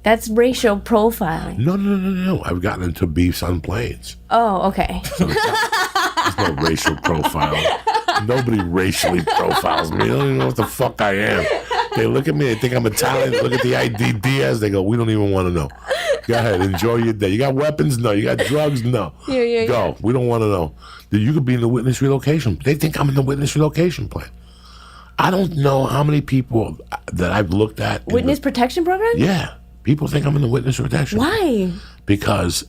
That's racial profiling. No. I've gotten into beefs on planes. Oh, okay. So there's no racial profiling. Nobody racially profiles me. They don't even know what the fuck I am. They look at me, they think I'm Italian. They look at the ID Diaz, they go, we don't even want to know. Go ahead, enjoy your day. You got weapons? No. You got drugs? No. Yeah. Go. We don't want to know. You could be in the witness relocation. They think I'm in the witness relocation plan. I don't know how many people that I've looked at. Witness protection program? Yeah. People think I'm in the witness protection. Why? Because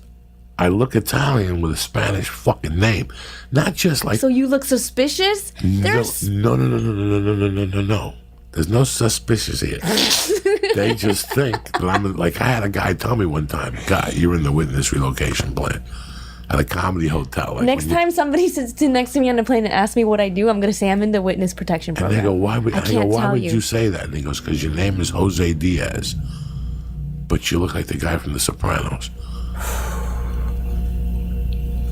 I look Italian with a Spanish fucking name. Not just like... So you look suspicious? No. There's no suspicious here. They just think that I'm... Like, I had a guy tell me one time, "Guy, you're in the witness relocation plan." At a comedy hotel. Like next time somebody sits next to me on the plane and asks me what I do, I'm going to say I'm in the witness protection program. And they go, why would you say that? And he goes, because your name is Jose Diaz, but you look like the guy from The Sopranos.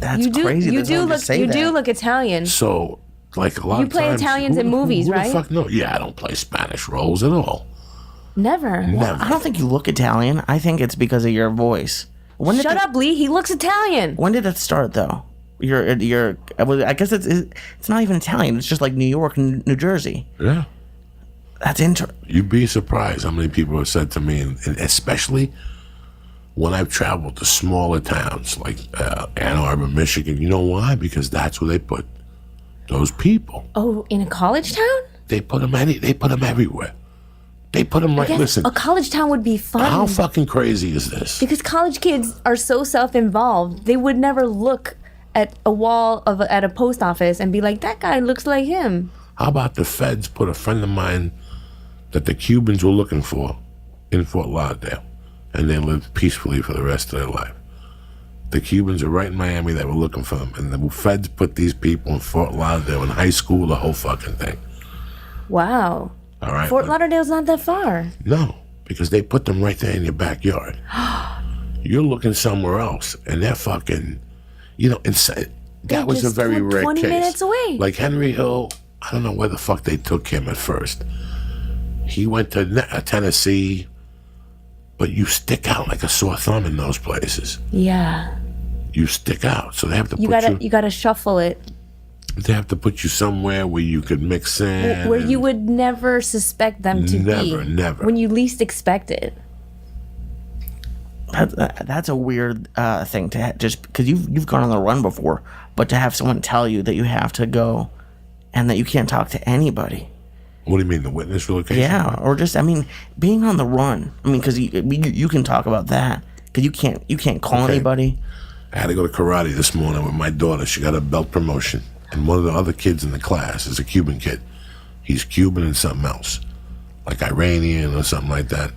That's crazy. You do look Italian. So, like a lot of times... You play Italians in movies, who right? The fuck no. Yeah, I don't play Spanish roles at all. Never. I don't think you look Italian. I think it's because of your voice. Shut up, Lee. He looks Italian. When did it start, though? I guess it's not even Italian. It's just like New York and New Jersey. Yeah. That's interesting. You'd be surprised how many people have said to me, and especially when I've traveled to smaller towns like Ann Arbor, Michigan. You know why? Because that's where they put those people. Oh, in a college town? They put them everywhere. They put them right. Listen, a college town would be fun. How fucking crazy is this? Because college kids are so self-involved, they would never look at a wall at a post office and be like, "That guy looks like him." How about the feds put a friend of mine that the Cubans were looking for in Fort Lauderdale, and they lived peacefully for the rest of their life. The Cubans are right in Miami that were looking for them, and the feds put these people in Fort Lauderdale in high school, the whole fucking thing. Wow. All right. Fort Lauderdale's not that far. No, because they put them right there in your backyard. You're looking somewhere else, and they're fucking, inside. That was a very rare 20 case. minutes away. Like Henry Hill, I don't know where the fuck they took him at first. He went to Tennessee, but you stick out like a sore thumb in those places. Yeah. You stick out, so they have to you gotta shuffle it. They have to put you somewhere where you could mix in. Where you would never suspect them to be. Never. When you least expect it. That's a weird thing to just because you've gone on the run before, but to have someone tell you that you have to go and that you can't talk to anybody. What do you mean, the witness relocation? Yeah, or just being on the run. Because you can talk about that because you can't call anybody. I had to go to karate this morning with my daughter. She got a belt promotion. And one of the other kids in the class is a Cuban kid. He's Cuban and something else, like Iranian or something like that.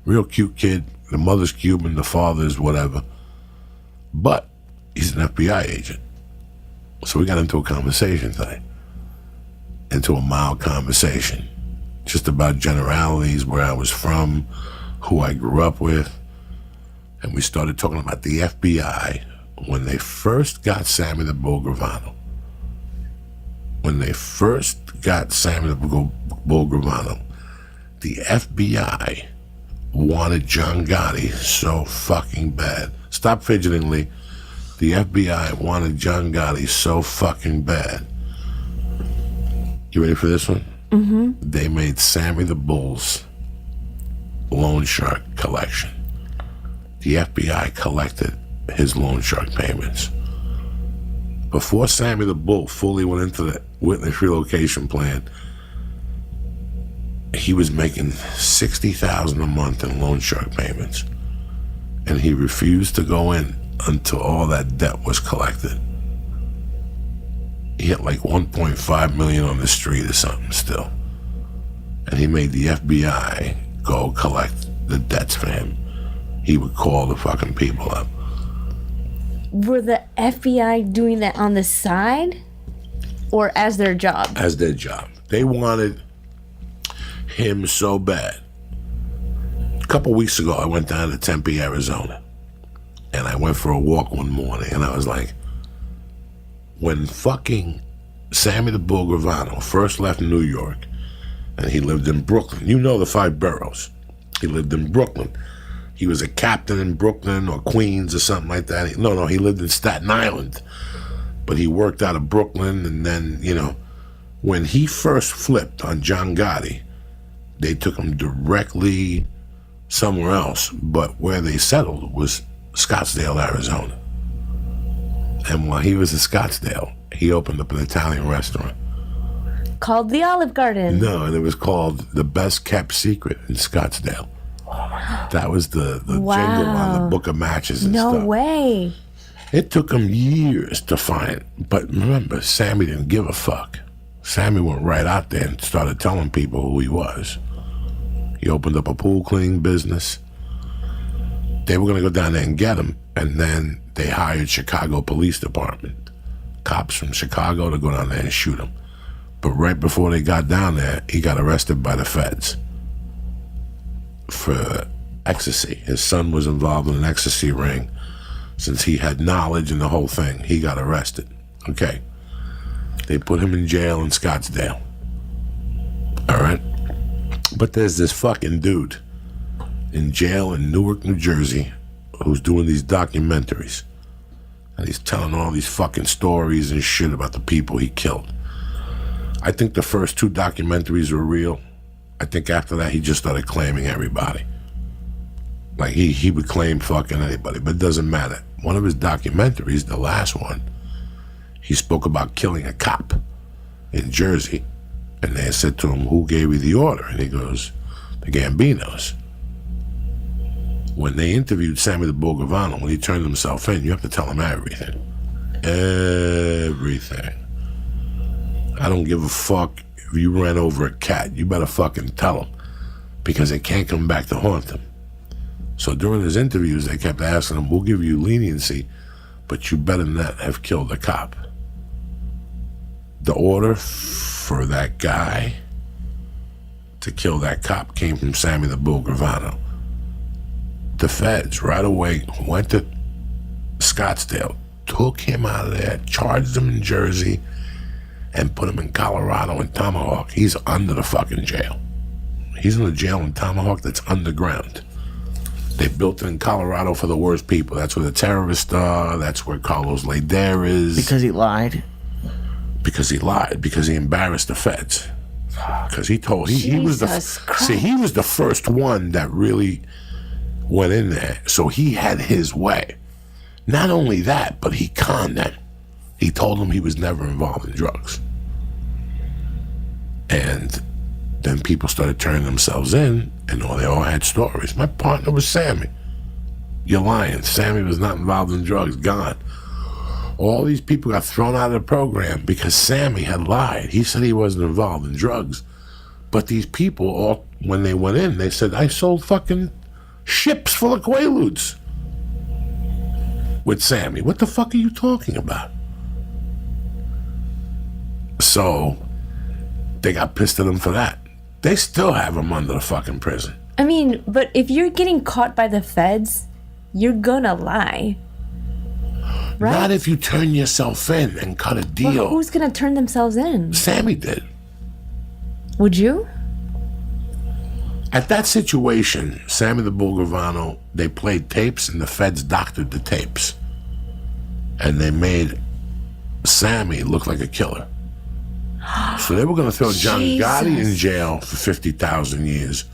Real cute kid. The mother's Cuban, the father's whatever. But he's an FBI agent. So we got into a conversation today. Into a mild conversation. Just about generalities, where I was from, who I grew up with. And we started talking about the FBI when they first got Sammy the Bull Gravano. When they first got Sammy the Bull Gravano, the FBI wanted John Gotti so fucking bad. Stop fidgeting, Lee. The FBI wanted John Gotti so fucking bad. You ready for this one? Mm-hmm. They made Sammy the Bull's loan shark collection. The FBI collected his loan shark payments. Before Sammy the Bull fully went into the witness relocation plan, he was making $60,000 a month in loan shark payments, and he refused to go in until all that debt was collected. He had like $1.5 million on the street or something still, and he made the FBI go collect the debts for him. He would call the fucking people up. Were the FBI doing that on the side or as their job? As their job. They wanted him so bad. A couple weeks ago, I went down to Tempe, Arizona, and I went for a walk one morning, and I was like, when fucking Sammy the Bull Gravano first left New York, and he lived in Brooklyn. You know the 5 boroughs. He lived in Brooklyn. He was a captain in Brooklyn or Queens or something like that. No, he lived in Staten Island. But he worked out of Brooklyn, and then, when he first flipped on John Gotti, they took him directly somewhere else, but where they settled was Scottsdale, Arizona. And while he was in Scottsdale, he opened up an Italian restaurant. Called the Olive Garden. No, and it was called The Best Kept Secret in Scottsdale. That was the jingle on the book of matches and stuff. No way. It took him years to find, but remember, Sammy didn't give a fuck. Sammy went right out there and started telling people who he was. He opened up a pool cleaning business. They were going to go down there and get him, and then they hired Chicago Police Department, cops from Chicago, to go down there and shoot him. But right before they got down there, he got arrested by the feds for ecstasy. His son was involved in an ecstasy ring. Since he had knowledge and the whole thing, he got arrested. Okay. They put him in jail in Scottsdale. All right? But there's this fucking dude in jail in Newark, New Jersey, who's doing these documentaries. And he's telling all these fucking stories and shit about the people he killed. I think the first 2 documentaries were real. I think after that, he just started claiming everybody. Like, he would claim fucking anybody, but it doesn't matter. One of his documentaries, the last one, he spoke about killing a cop in Jersey. And they said to him, who gave you the order? And he goes, the Gambinos. When they interviewed Sammy the Bull Gravano, when he turned himself in, you have to tell him everything. Everything. I don't give a fuck if you ran over a cat. You better fucking tell him, because it can't come back to haunt him. So during his interviews, they kept asking him, we'll give you leniency, but you better not have killed a cop. The order for that guy to kill that cop came from Sammy the Bull Gravano. The feds right away went to Scottsdale, took him out of there, charged him in Jersey, and put him in Colorado in Tomahawk. He's under the fucking jail. He's in the jail in Tomahawk that's underground. They built it in Colorado for the worst people. That's where the terrorists are. That's where Carlos Leder is. Because he lied? Because he lied. Because he embarrassed the feds. Because he told... He was he was the first one that really went in there. So he had his way. Not only that, but he conned them. He told them he was never involved in drugs. And then people started turning themselves in, and they all had stories. My partner was Sammy. You're lying. Sammy was not involved in drugs. Gone. All these people got thrown out of the program because Sammy had lied. He said he wasn't involved in drugs. But these people, all when they went in, they said, I sold fucking ships full of Quaaludes with Sammy. What the fuck are you talking about? So they got pissed at him for that. They still have him under the fucking prison. I mean, but if you're getting caught by the feds, you're gonna lie. Right? Not if you turn yourself in and cut a deal. Well, who's gonna turn themselves in? Sammy did. Would you? At that situation, Sammy the Bull Gravano, they played tapes and the feds doctored the tapes. And they made Sammy look like a killer. So they were going to throw John Gotti in jail for 50,000 years.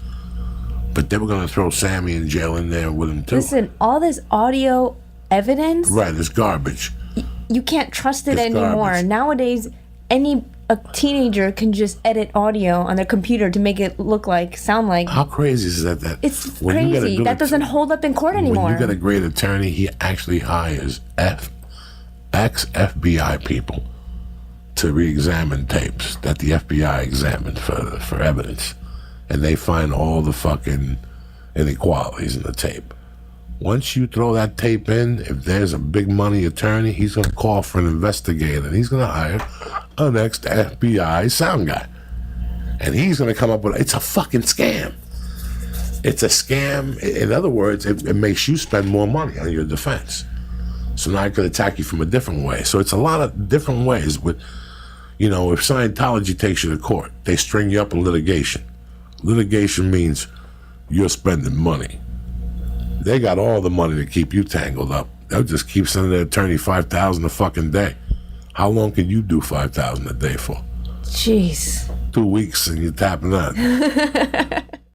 But they were going to throw Sammy in jail in there with him too. Listen, all this audio evidence... Right, it's garbage. You can't trust it anymore. Garbage. Nowadays, a teenager can just edit audio on their computer to make it sound like... How crazy is that? It's crazy. That doesn't hold up in court anymore. When you got a great attorney, he actually hires ex-FBI people to re-examine tapes that the FBI examined for evidence. And they find all the fucking inequalities in the tape. Once you throw that tape in, if there's a big money attorney, he's going to call for an investigator. And he's going to hire an ex-FBI sound guy. And he's going to come up with, it's a fucking scam. It's a scam. In other words, it makes you spend more money on your defense. So now I could attack you from a different way. So it's a lot of different ways with... You know, if Scientology takes you to court, they string you up in litigation. Litigation means you're spending money. they got all the money to keep you tangled up. They'll just keep sending the attorney $5,000 a fucking day. How long can you do $5,000 a day for? Jeez. 2 weeks and you're tapping that.